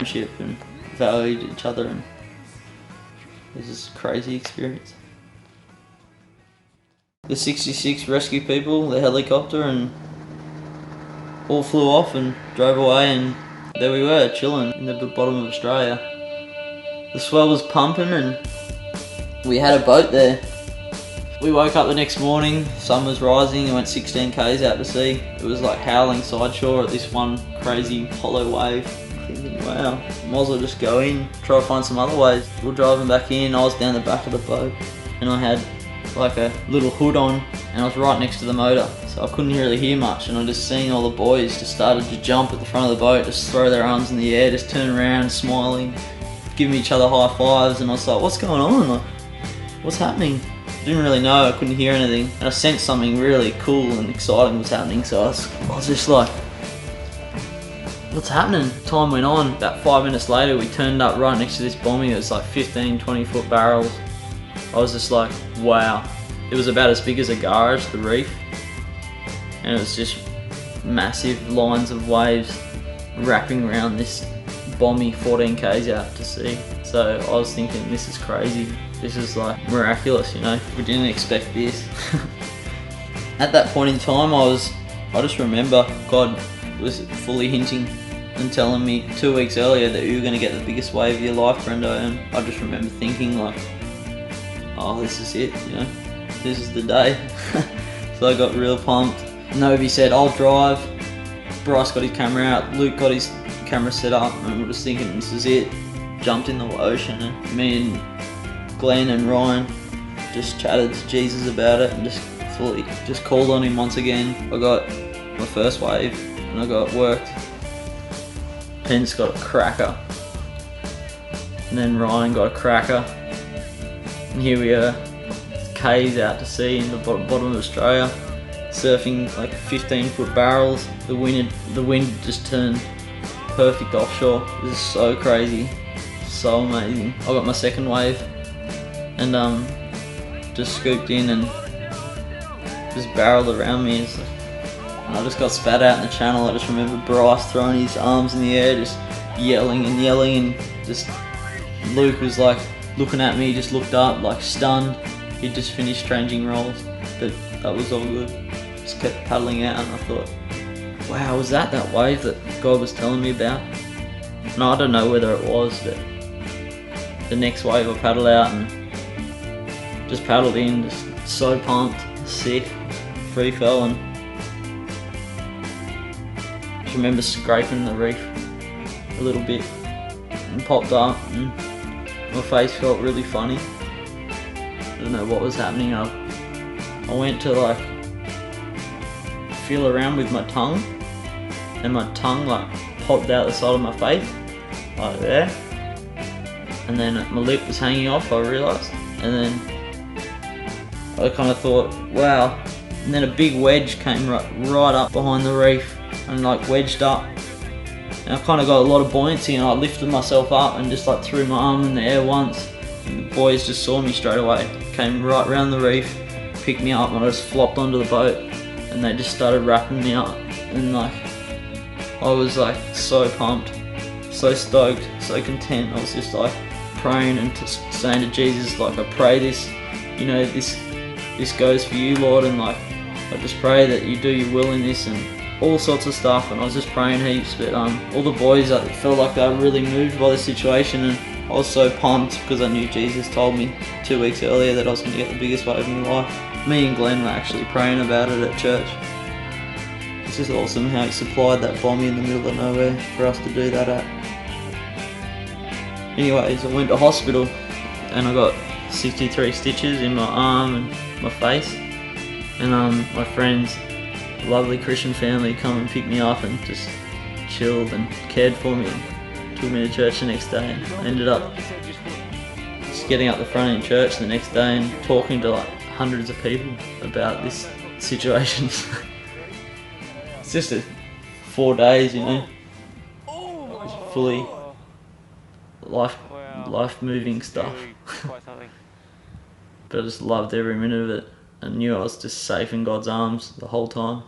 friendship and valued each other, and this is a crazy experience. The 66 rescue people, the helicopter, and all flew off and drove away, and there we were, chilling in the bottom of Australia. The swell was pumping and we had a boat there. We woke up the next morning, sun was rising, and went 16 k's out to sea. It was like howling sideshore at this one crazy hollow wave. Thinking, wow, might as well just go in, try to find some other ways. We're driving back in, I was down the back of the boat and I had like a little hood on and I was right next to the motor, so I couldn't really hear much, and I just seen all the boys just started to jump at the front of the boat, just throw their arms in the air, just turn around smiling, giving each other high fives, and I was like, what's going on? Like, what's happening? Didn't really know, I couldn't hear anything, and I sensed something really cool and exciting was happening, so I was just like, what's happening? Time went on. About 5 minutes later we turned up right next to this bombing. It was like 15-20 foot barrels. I was just like, wow. It was about as big as a garage, the reef, and it was just massive lines of waves wrapping around this bomby 14 k's out to sea. So I was thinking, this is crazy. This is like miraculous, you know. We didn't expect this. At that point in time, I just remember God was fully hinting and telling me 2 weeks earlier that you were going to get the biggest wave of your life, Brendo, and I just remember thinking like, oh, this is it, you know, this is the day. So I got real pumped. Novi said, I'll drive. Bryce got his camera out, Luke got his camera set up, and we're just thinking, this is it. Jumped in the ocean, and me and Glenn and Ryan just chatted to Jesus about it and just called on him once again. I got my first wave and I got worked. Penn's got a cracker, and then Ryan got a cracker, and here we are, K's out to sea in the bottom of Australia, surfing like 15-foot barrels. The wind just turned perfect offshore. This is so crazy, so amazing. I got my second wave and just scooped in and just barreled around me. And I just got spat out in the channel. I just remember Bryce throwing his arms in the air, just yelling, and just Luke was like looking at me, just looked up like stunned. He'd just finished changing roles, but that was all good. Just kept paddling out, and I thought, wow, was that wave that God was telling me about? And I don't know whether it was, but the next wave I paddled out and just paddled in, just so pumped, sick, free fell, and just remember scraping the reef a little bit and popped up, and my face felt really funny. I don't know what was happening. I went to like feel around with my tongue, and my tongue like popped out the side of my face, like there, and then my lip was hanging off, I realised, and then I kind of thought, wow, and then a big wedge came right up behind the reef and like wedged up, and I kind of got a lot of buoyancy, and I lifted myself up and just like threw my arm in the air once, and the boys just saw me straight away, came right round the reef, picked me up, and I just flopped onto the boat, and they just started wrapping me up, and like I was like so pumped, so stoked, so content. I was just like praying and saying to Jesus, like, I pray this, you know, this goes for you, Lord, and like I just pray that you do your will in this, and all sorts of stuff. And I was just praying heaps, but all the boys, I felt like they were really moved by the situation, and I was so pumped because I knew Jesus told me 2 weeks earlier that I was going to get the biggest wave in my life. Me and Glenn were actually praying about it at church. It's just awesome how he supplied that bomby in the middle of nowhere for us to do that at. Anyways, I went to hospital and I got 63 stitches in my arm and my face, and my friends, lovely Christian family, come and picked me up and just chilled and cared for me and took me to church the next day. And I ended up just getting up the front in church the next day and talking to like hundreds of people about this situation. It's just 4 days, you know, just fully life moving stuff. But I just loved every minute of it and knew I was just safe in God's arms the whole time.